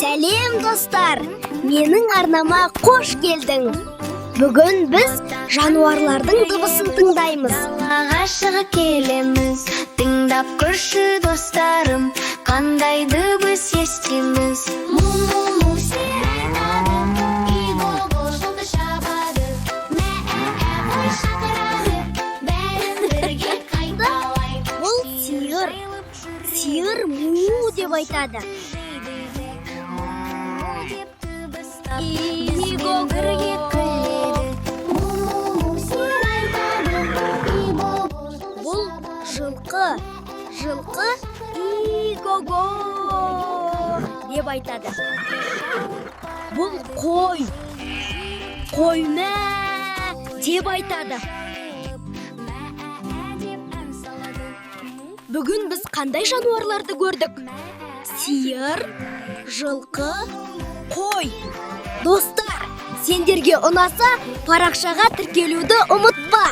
Сәлем достар, менің арнама қош келдің. Бүгін біз жануарлардың дыбысын тыңдаймыз. Далаға шығып келеміз, тыңдап көрші достарым, қандай дыбыс естиміз. Му-му-му сиыр айтады, и-го-го жылды шабады, мә-ә-ә шақырады, бәрін бірге қайталайды. Бұл сиыр. Сиыр му деп айтады. И-го бірге күледі. Му-му-му сиыр айтады, и-го-го Бұл жылқы. Жылқы и-го-го деп айтады. Бұл қой. Қой мә деп айтады. Бүгін біз қандай жануарларды көрдік? Сиыр, жылқы, қой. Достар, сендерге ұнаса, парақшаға тіркелуді ұмытпа.